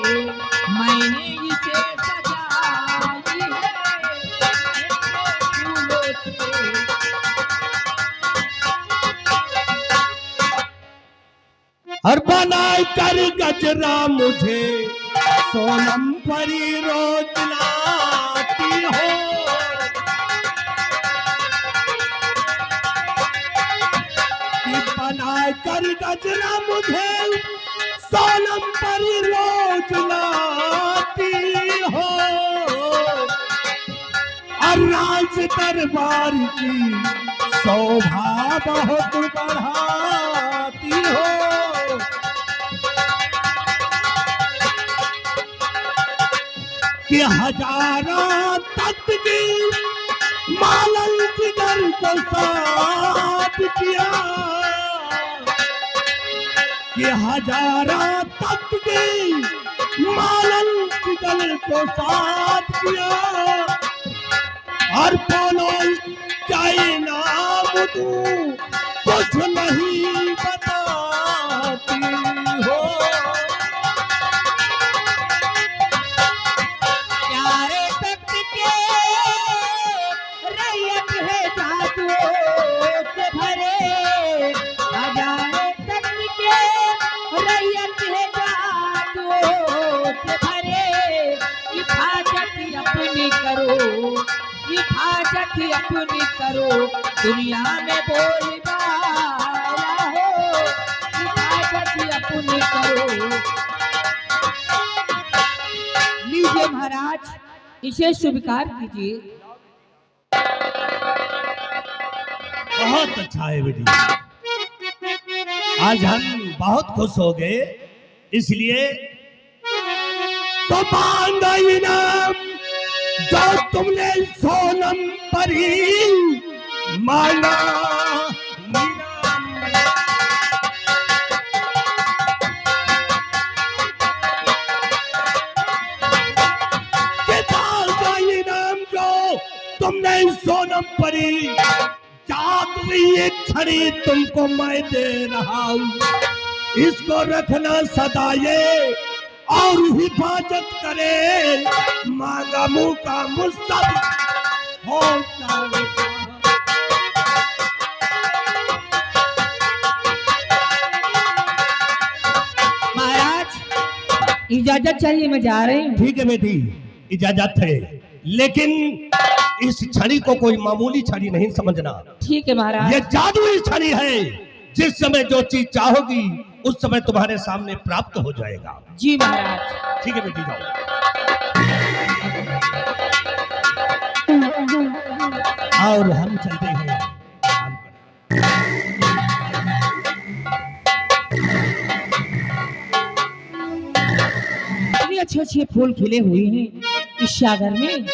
मैंने इसे सजाई है फूलों से। हर बनाए कर गजरा मुझे सोनम परी रोज लाती हो। कि बनाए कर गजरा मुझे सोनम परी रोज लाती हो। और राज दरबार की शोभा बहुत बढ़ाती हो। कि हजारों तख्त की मालल जिगर को साथ किया। कि हजारों तख्त की मालल जिगर को साथ किया। और बोलो चाहे नाम दूं कुछ नहीं बताती हो। प्यारे तख्त के रैयत है जादुओं से भरे। हजारे तख्त के रैयत है जादुओं से भरे। हिफाजत अपनी करो, हिफाजत अपनी करो, दुनिया में बोलबाला हो। हिफाजत अपनी करो। लीजिए महाराज, इसे स्वीकार कीजिए। बहुत अच्छा है बेटी, आज हम बहुत खुश हो गए। इसलिए तो मांगा इनाम जो तुमने सोनम परी मांगा इनाम। के मांगा इनाम जो तुमने सोनम परी, जादुई एक छड़ी तुमको मैं दे रहा हूं। इसको रखना सदा ये और हिफाजत करे। मांगा मुंह का मुस्तक हो जाएगा। महाराज इजाजत चाहिए, मैं जा रही हूँ। ठीक है बेटी, इजाजत है, लेकिन इस छड़ी को कोई मामूली छड़ी नहीं समझना। ठीक है महाराज। ये जादुई छड़ी है, जिस समय जो चीज चाहोगी उस समय तुम्हारे सामने प्राप्त हो जाएगा। जी महाराज। ठीक है बेटी, जाओ। और हम चलते हैं काम पर। इतने अच्छे अच्छे फूल खिले हुए हैं इस सागर में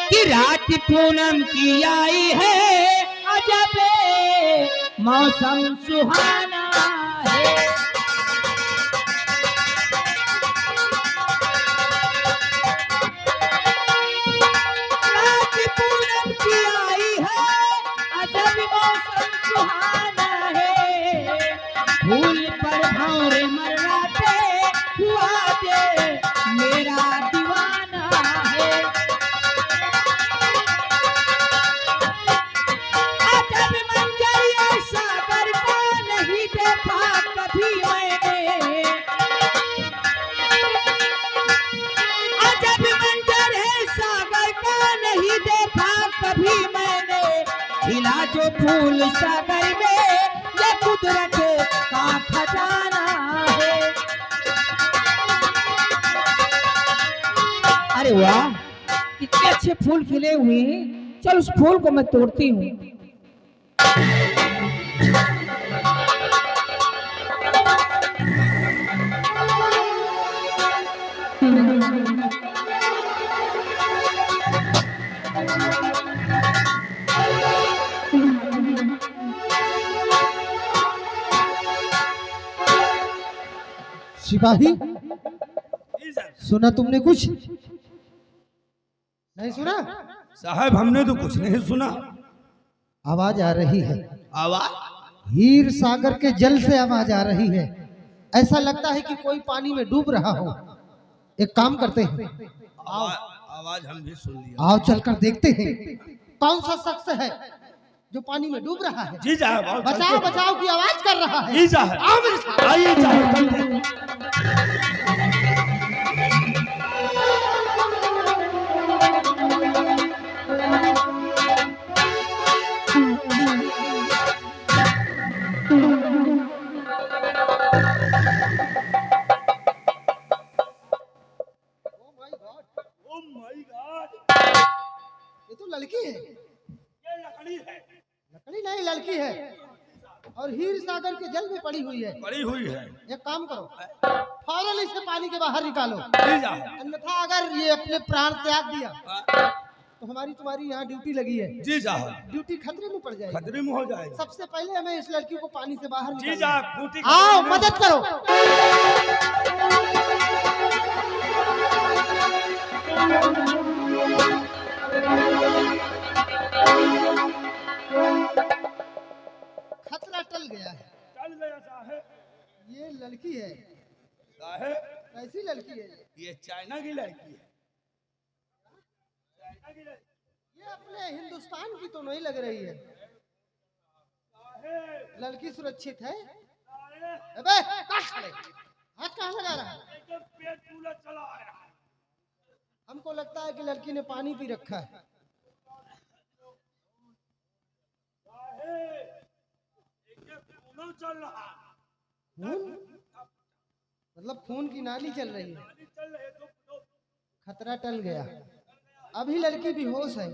कि रात पूनम की आई है। अजब मौसम सुहाना है। रात पूनम की आई है, अजब मौसम सुहाना है। फूल पर भंवरे मर्राते हुआ दे मेरा दीवाना है। अजब मंजर ये सागर को नहीं देखा कभी मैंने। अजब मंजर है सागर को नहीं देखा कभी मैंने। खिला जो फूल सागर में ये कुदरत का खजाना है। अरे वाह, कितने अच्छे फूल खिले हुए हैं। चल उस फूल को मैं तोड़ती हूँ। सिपाही, सुना तुमने कुछ? नहीं सुना? साहब हमने तो कुछ नहीं सुना। आवाज आ रही है, आवाज? हीर सागर के जल से आवाज आ रही है। ऐसा लगता है कि कोई पानी में डूब रहा हो। एक काम करते हैं, आवाज हम भी सुन लिया। आओ चलकर देखते हैं कौन सा शख्स है जो पानी में डूब रहा है। जी साहब, आओ बचाओ चलते हैं। बचाओ की आवाज कर रहा है। जी साहब, आओ मेरे साथ। आइए साहब, चलते हैं। Oh my God! ये तो लड़की है। ये लकड़ी है। लकड़ी नहीं, लड़की है और हीर सागर के जल में पड़ी हुई है। पड़ी हुई है। एक काम करो, फौरन इसे पानी के बाहर निकालो, जी साहब। अन्यथा अगर ये अपने प्राण त्याग दिया तो हमारी तुम्हारी यहाँ ड्यूटी लगी है, जी साहब, ड्यूटी खतरे में पड़ जाएगी। खतरे में हो जाएगा। सबसे पहले हमें इस लड़की को पानी से बाहर जी निकालना साहब, है। ड्यूटी आओ खतरे में- मदद करो। खतरा टल गया है। चल गया साहब। ये लड़की है। साहब, कैसी लड़की है ये चाइना की लड़की है। चाइना की लड़की। ये अपने हिंदुस्तान की तो नहीं लग रही है। साहब, लड़की सुरक्षित है। साहब, अबे कहाँ खड़े? हाथ कहाँ लगा रहा है? एकदम पेट फूला चला आया। हमको लगता है कि लड़की ने पानी पी रखा है। खून चल रहा है। खून मतलब खून की नाली चल रही है। पानी चल रहे तो खतरा टल गया। अभी लड़की भी होश है।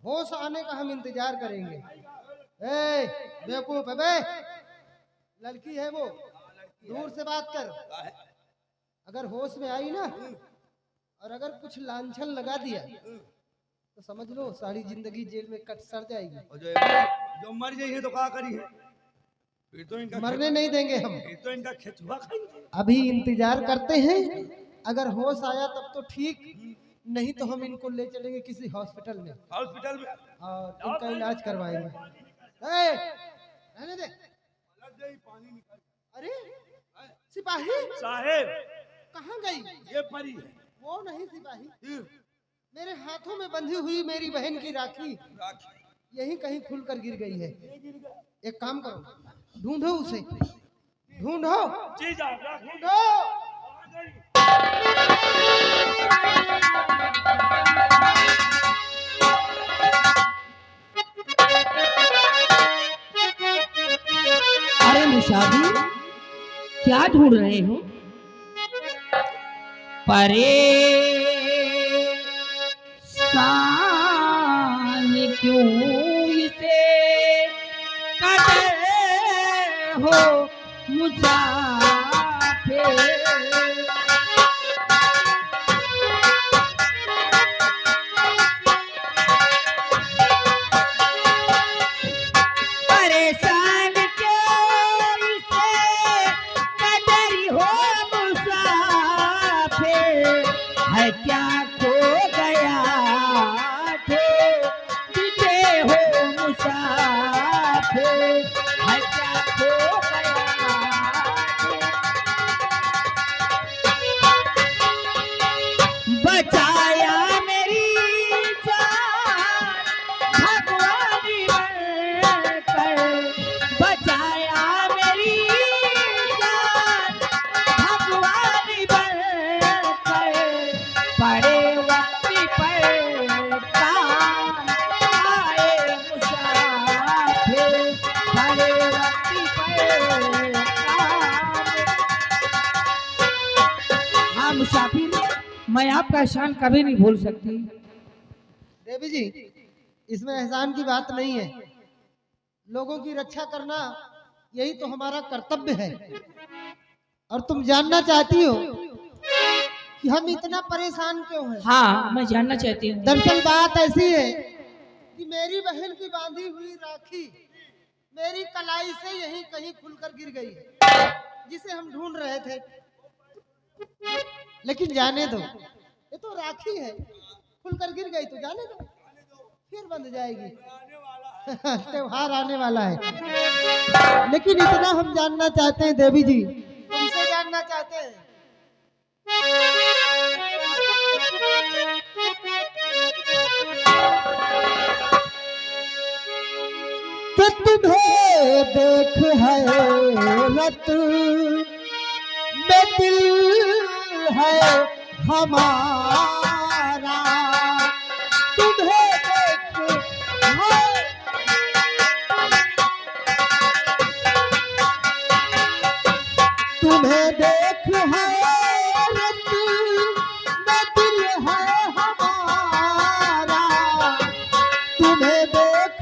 होश आने का हम इंतजार करेंगे। ए बेवकूफ, अबे लड़की है वो, दूर से बात कर। अगर होश में आई ना और अगर कुछ लांछन लगा दिया तो समझ लो सारी जिंदगी जेल में कट सड़ जाएगी। और जो मर गई है तो क्या करी है? फिर तो इनका मरने नहीं देंगे हम। फिर तो इनका खेचुआ खाएंगे। अभी इंतजार करते हैं, अगर होश आया तब तो ठीक, नहीं तो हम इनको ले चलेंगे किसी हॉस्पिटल में हॉस्पिटल में और इनका इलाज करवाएंगे। ए, रहने दे। पानी निकल। अरे सिपाही साहेब, कहाँ गई? ये परी है। वो नहीं सिपाही, मेरे हाथों में बंधी हुई मेरी बहन की राखी यहीं कहीं खुलकर गिर गई है। एक काम करो, ढूंढो उसे, ढूंढो जी साहब, राखी। ढूंढो। आ गई। अरे मुसाफिर, क्या ढूंढ रहे हो? परेशान क्यों इसे कदर हो मुसाफिर? परेशान क्यों इसे कदर हो मुसाफिर? है क्या खो गया थे तुझे हो मुसाफिर? है क्या खो गया थे? बचाया मेरी जान भगवानी बनकर, बचाया मेरी जान भगवानी बनकर, पड़े वक्त पर काम आए मुसाफिर, पड़े वक्त पर काम। हाँ मुसाफिर, मैं आपका एहसान कभी नहीं भूल सकती। देवी जी, इसमें एहसान की बात नहीं है। लोगों की रक्षा करना यही तो हमारा कर्तव्य है। और तुम जानना चाहती हो कि हम इतना परेशान क्यों हैं? हाँ, मैं जानना चाहती हूँ। दरअसल बात ऐसी है कि मेरी बहन की बांधी हुई राखी मेरी कलाई से यहीं कहीं खुलकर गिर गई है, जिसे हम ढूंढ रहे थे। लेकिन जाने दो, ये तो राखी है, खुलकर गिर गई तो जाने दो, फिर बंध जाएगी। त्योहार आने वाला है। लेकिन इतना हम जानना चाहते हैं देवी जी तुमसे जानना चाहते हैं। कि तुम्हें देख हैरत में दिल है हमारा, तुम्हें देख तुम्हें देख हैरत में दिल है हमारा, तुम्हें देख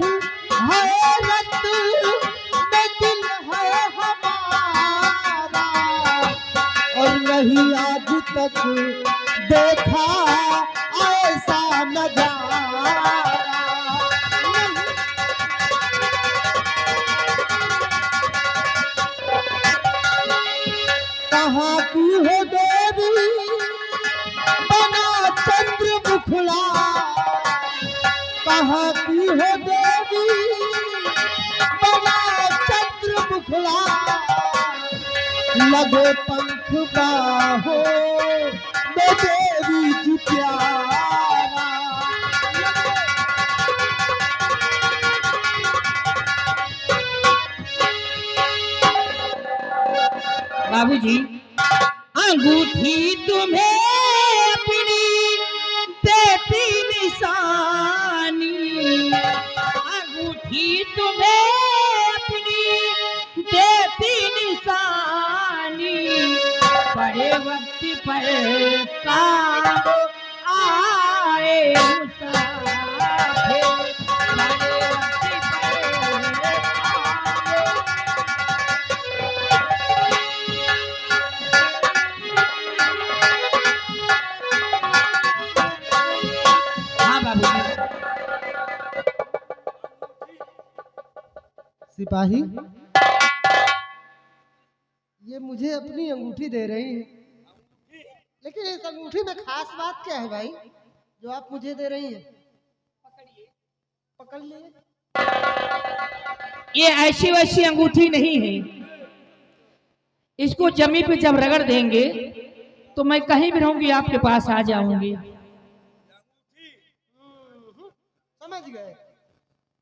हैरत में दिल है हमारा, और नहीं आज तक देखा ऐसा नजारा। कहाँ की हो देवी बना चंद्र मुखड़ा, कहाँ की हो देवी बना चंद्र मुखड़ा, लगे पंख बाहों में देवी जी प्यारा। बाबूजी, अंगूठी तुम्हें अपनी देती निशानी, अंगूठी तुम्हें अपनी देती निशानी, बड़े वक्त पर काम आए मुसाफिर, बड़े वक्त पर सिपाही, ये मुझे अपनी अंगूठी दे रही है, लेकिन इस अंगूठी में खास बात क्या है भाई जो आप मुझे दे रही हैं? पकड़ लिए। ये ऐसी वैसी अंगूठी नहीं है, इसको जमी पे जब रगड़ देंगे तो मैं कहीं भी रहूंगी आपके पास आ जाऊंगी। समझ गए?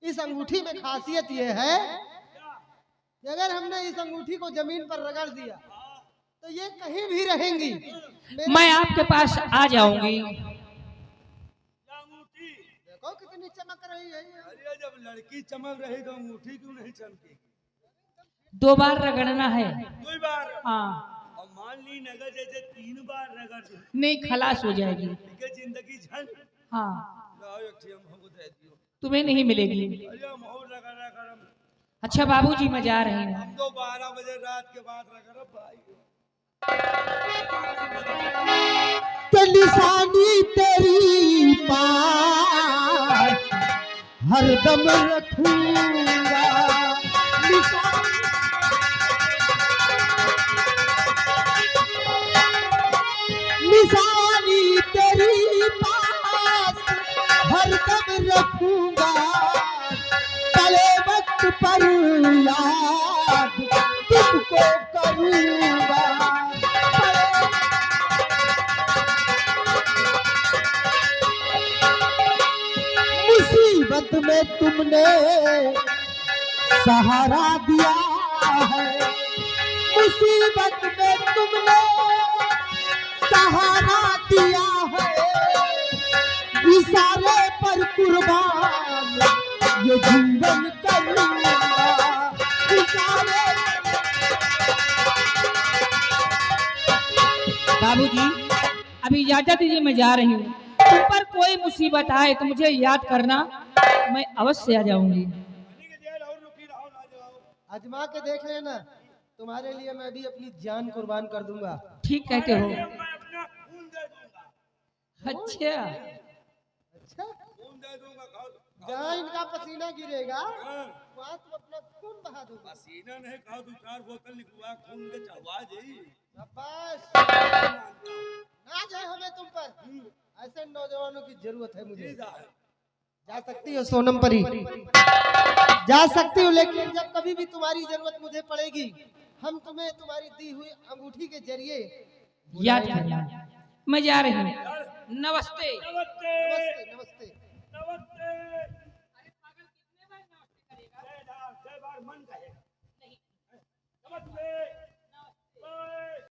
इस अंगूठी में खासियत यह है कि अगर हमने इस अंगूठी को जमीन पर रगड़ दिया तो ये कहीं भी रहेंगी, मैं आपके पास आ जाऊंगी। देखो कितनी चमक रही है। अरे जब लड़की चमक रही तो अंगूठी क्यों नहीं चमकेगी? 2 बार रगड़ना है। 2 बार? हाँ। और मान ली नगर जैसे 3 बार रगड़ दी, नहीं, खलास हो जाएगी। ठीक है, जिंदगी झंड। हाँ, लाओ एक ठे हमको दे दियो। तुम्हें नहीं मिलेगी। अरे मोहर रगड़ा करम। अच्छा बाबूजी, मैं जा रही हूँ। हम तो 12 बजे रात के बाद रगड़ भाई। तो निशानी तेरी पास हरदम रखूंगा, निशानी तेरी पास हरदम रखूंगा, पले वक्त पर याद तुमको करूंगा। मुसीबत में तुमने सहारा दिया है, मुसीबत में तुमने सहारा दिया है, इशारे पर कुर्बान ये जीवन करूंगा, इशारे। बाबूजी, अभी इजाजत दीजिए, मैं जा रही हूँ। तुम पर कोई मुसीबत आए तो मुझे याद करना, मैं अवश्य आ जाऊंगी। आजमा के देख लेना, तुम्हारे लिए मैं भी अपनी जान कुर्बान कर दूंगा। ठीक कहते हो। मैं अपना खून दे दूंगा। अच्छा, अच्छा, खून दे दूंगा। जहाँ इनका पसीना गिरेगा हाँ। वहाँ तुम अपना खून बहा दोगे। पसीना नहीं खाओ, 2-4 बोतल निकलवा खून के चढ़वा जाई। शाबाश। नाज है हमें तुम पर। ऐसे नौजवानों की जरूरत है मुझे। जा सकती हो सोनम परी, जा सकती हो, लेकिन जब कभी भी तुम्हारी जरूरत मुझे पड़ेगी हम तुम्हें तुम्हारी दी हुई अंगूठी के जरिए याद करना। मैं जा रही हूँ। नमस्ते। नमस्ते नमस्ते।